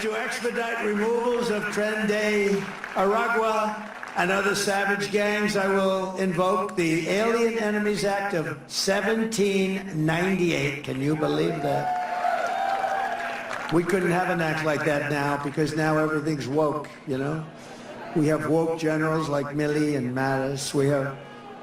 To expedite removals of Tren de Aragua and other savage gangs, I will invoke the Alien Enemies Act of 1798. Can you believe that? We couldn't have an act like that now because now everything's woke, you know? We have woke generals like Milley and Mattis. We have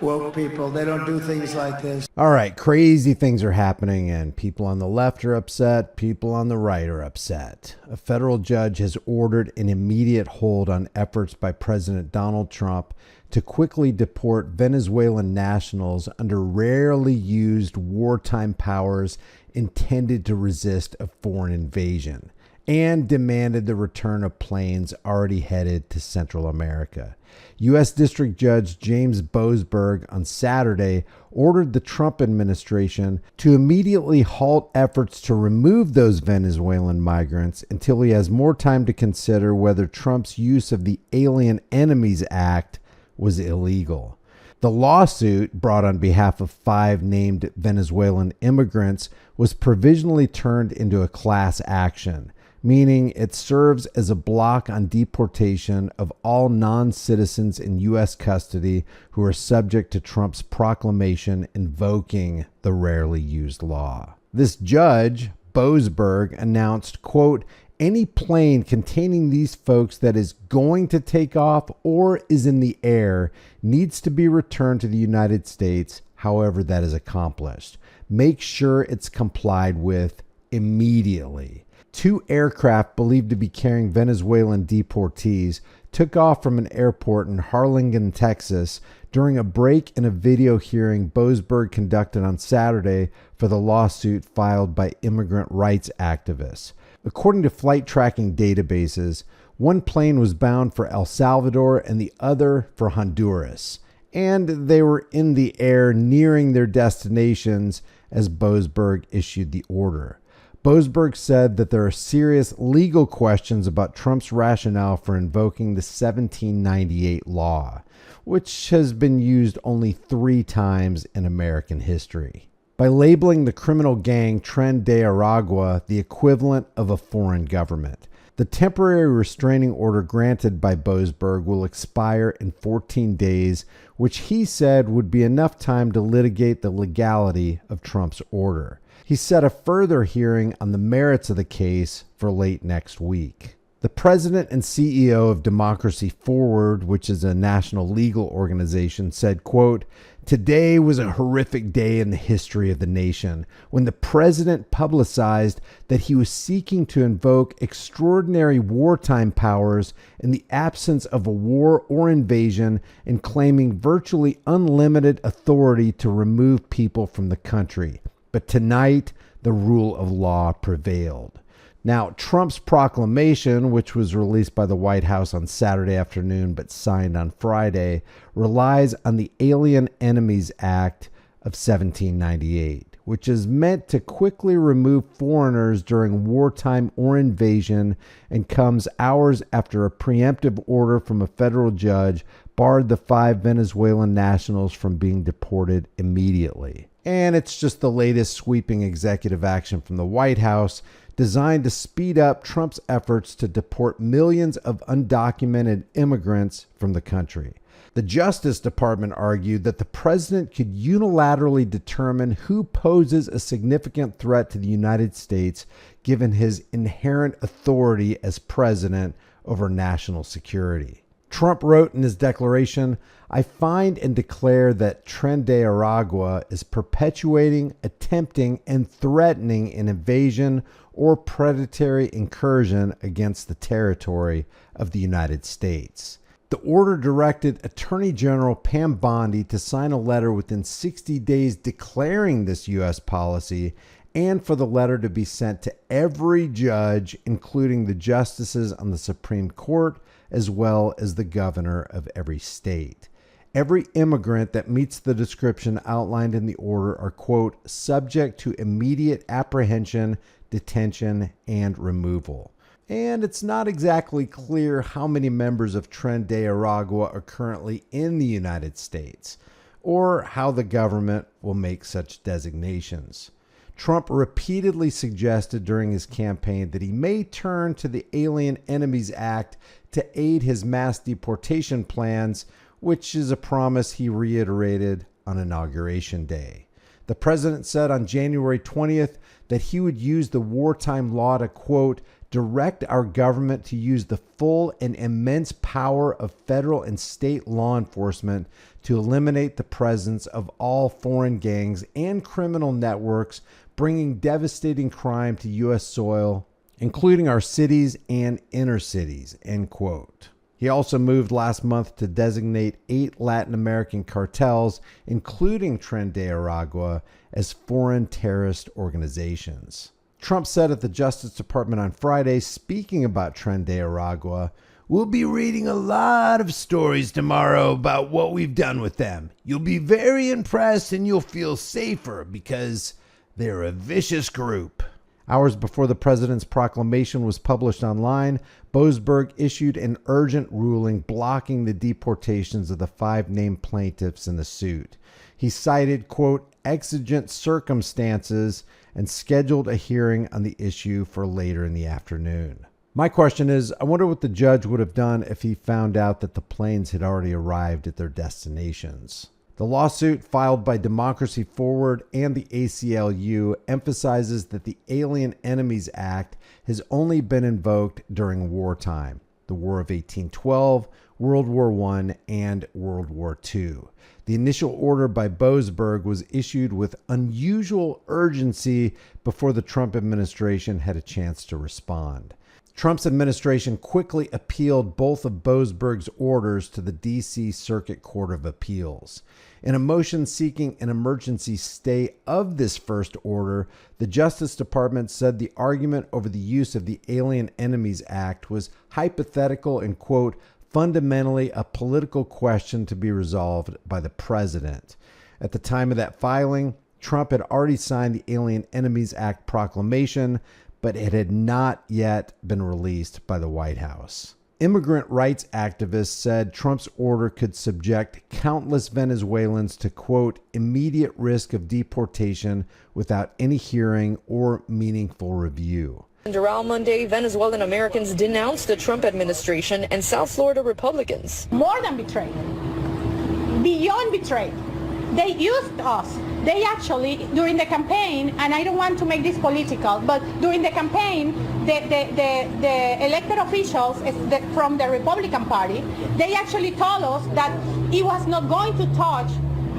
woke people. They don't do things like this. All right, crazy things are happening, and people on the left are upset. People on the right are upset. A federal judge has ordered an immediate hold on efforts by President Donald Trump to quickly deport Venezuelan nationals under rarely used wartime powers intended to resist a foreign invasion, and demanded the return of planes already headed to Central America. U.S. District Judge James Boasberg on Saturday ordered the Trump administration to immediately halt efforts to remove those Venezuelan migrants until he has more time to consider whether Trump's use of the Alien Enemies Act was illegal. The lawsuit, brought on behalf of 5 named Venezuelan immigrants, was provisionally turned into a class action, meaning it serves as a block on deportation of all non-citizens in U.S. custody who are subject to Trump's proclamation invoking the rarely used law. This judge, Boasberg, announced, quote, "Any plane containing these folks that is going to take off or is in the air needs to be returned to the United States, however that is accomplished. Make sure it's complied with immediately." 2 aircraft believed to be carrying Venezuelan deportees took off from an airport in Harlingen, Texas, during a break in a video hearing Boasberg conducted on Saturday for the lawsuit filed by immigrant rights activists. According to flight tracking databases, one plane was bound for El Salvador and the other for Honduras, and they were in the air nearing their destinations as Boasberg issued the order. Boasberg said that there are serious legal questions about Trump's rationale for invoking the 1798 law, which has been used only 3 times in American history. By labeling the criminal gang Tren de Aragua the equivalent of a foreign government, the temporary restraining order granted by Boasberg will expire in 14 days, which he said would be enough time to litigate the legality of Trump's order. He set a further hearing on the merits of the case for late next week. The president and CEO of Democracy Forward, which is a national legal organization, said, quote, "Today was a horrific day in the history of the nation when the president publicized that he was seeking to invoke extraordinary wartime powers in the absence of a war or invasion and claiming virtually unlimited authority to remove people from the country. But tonight, the rule of law prevailed." Now, Trump's proclamation, which was released by the White House on Saturday afternoon but signed on Friday, relies on the Alien Enemies Act of 1798, which is meant to quickly remove foreigners during wartime or invasion, and comes hours after a preemptive order from a federal judge barred the 5 Venezuelan nationals from being deported immediately. And it's just the latest sweeping executive action from the White House designed to speed up Trump's efforts to deport millions of undocumented immigrants from the country. The Justice Department argued that the president could unilaterally determine who poses a significant threat to the United States given his inherent authority as president over national security. Trump wrote in his declaration, "I find and declare that Tren de Aragua is perpetuating, attempting, and threatening an invasion or predatory incursion against the territory of the United States." The order directed Attorney General Pam Bondi to sign a letter within 60 days declaring this U.S. policy, and for the letter to be sent to every judge, including the justices on the Supreme Court, as well as the governor of every state. Every immigrant that meets the description outlined in the order are, quote, "subject to immediate apprehension, detention, and removal." And it's not exactly clear how many members of Tren de Aragua are currently in the United States, or how the government will make such designations. Trump repeatedly suggested during his campaign that he may turn to the Alien Enemies Act to aid his mass deportation plans, which is a promise he reiterated on Inauguration Day. The president said on January 20th that he would use the wartime law to, quote, direct our government to use the full and immense power of federal and state law enforcement to eliminate the presence of all foreign gangs and criminal networks bringing devastating crime to U.S. soil, including our cities and inner cities, end quote. He also moved last month to designate 8 Latin American cartels, including Tren de Aragua, as foreign terrorist organizations. Trump said at the Justice Department on Friday, speaking about Tren de Aragua, "We'll be reading a lot of stories tomorrow about what we've done with them. You'll be very impressed and you'll feel safer because they're a vicious group." Hours before the president's proclamation was published online, Boasberg issued an urgent ruling blocking the deportations of the 5 named plaintiffs in the suit. He cited, quote, exigent circumstances and scheduled a hearing on the issue for later in the afternoon. My question is, I wonder what the judge would have done if he found out that the planes had already arrived at their destinations. The lawsuit filed by Democracy Forward and the ACLU emphasizes that the Alien Enemies Act has only been invoked during wartime, the War of 1812, World War I, and World War II. The initial order by Boasberg was issued with unusual urgency before the Trump administration had a chance to respond. Trump's administration quickly appealed both of Boasberg's orders to the D.C. Circuit Court of Appeals. In a motion seeking an emergency stay of this first order, the Justice Department said the argument over the use of the Alien Enemies Act was hypothetical and, quote, fundamentally a political question to be resolved by the president. At the time of that filing, Trump had already signed the Alien Enemies Act proclamation, but it had not yet been released by the White House. Immigrant rights activists said Trump's order could subject countless Venezuelans to, quote, immediate risk of deportation without any hearing or meaningful review. Around Monday, Venezuelan Americans denounced the Trump administration and South Florida Republicans. More than betrayed, beyond betrayed. They used us. They actually, during the campaign, and I don't want to make this political, but during the campaign, the elected officials from the Republican Party, they actually told us that he was not going to touch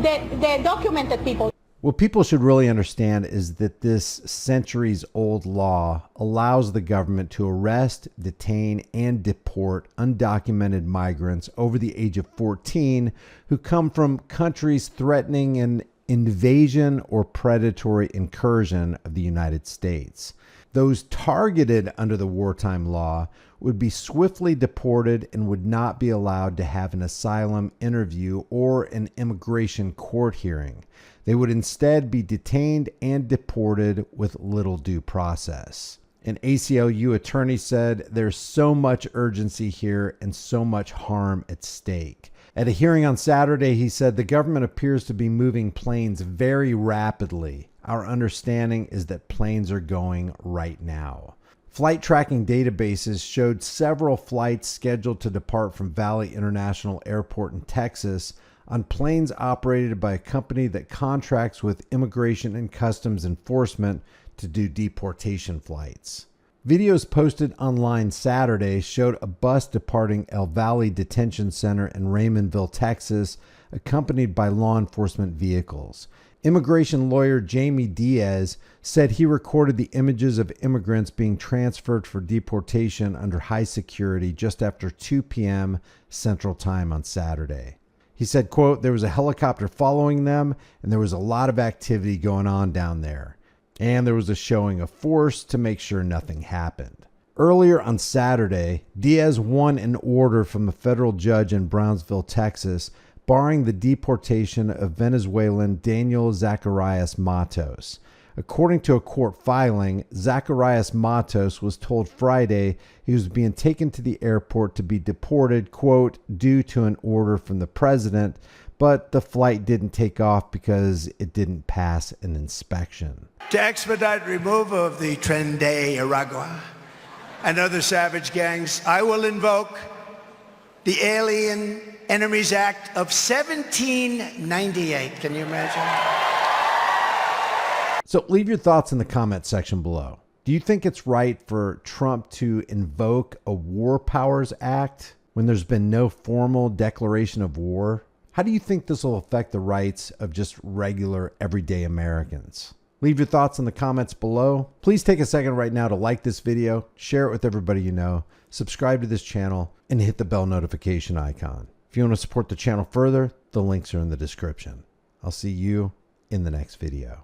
the documented people. What people should really understand is that this centuries-old law allows the government to arrest, detain, and deport undocumented migrants over the age of 14 who come from countries threatening an invasion or predatory incursion of the United States. Those targeted under the wartime law would be swiftly deported and would not be allowed to have an asylum interview or an immigration court hearing. They would instead be detained and deported with little due process. An ACLU attorney said there's so much urgency here and so much harm at stake. At a hearing on Saturday, he said the government appears to be moving planes very rapidly. Our understanding is that planes are going right now. Flight tracking databases showed several flights scheduled to depart from Valley International Airport in Texas on planes operated by a company that contracts with Immigration and Customs Enforcement to do deportation flights. Videos posted online Saturday showed a bus departing El Valley Detention Center in Raymondville, Texas, accompanied by law enforcement vehicles. Immigration lawyer Jamie Diaz said he recorded the images of immigrants being transferred for deportation under high security just after 2 p.m. Central Time on Saturday. He said, quote, there was a helicopter following them and there was a lot of activity going on down there. And there was a showing of force to make sure nothing happened. Earlier on Saturday, Diaz won an order from a federal judge in Brownsville, Texas, barring the deportation of Venezuelan Daniel Zacharias Matos. According to a court filing, Zacharias Matos was told Friday he was being taken to the airport to be deported, quote, due to an order from the president, but the flight didn't take off because it didn't pass an inspection. To expedite removal of the Tren de Aragua and other savage gangs, I will invoke the Alien Enemies Act of 1798. Can you imagine? So leave your thoughts in the comment section below. Do you think it's right for Trump to invoke a War Powers Act when there's been no formal declaration of war? How do you think this will affect the rights of just regular, everyday Americans? Leave your thoughts in the comments below. Please take a second right now to like this video, share it with everybody you know, subscribe to this channel, and hit the bell notification icon. If you want to support the channel further, the links are in the description. I'll see you in the next video.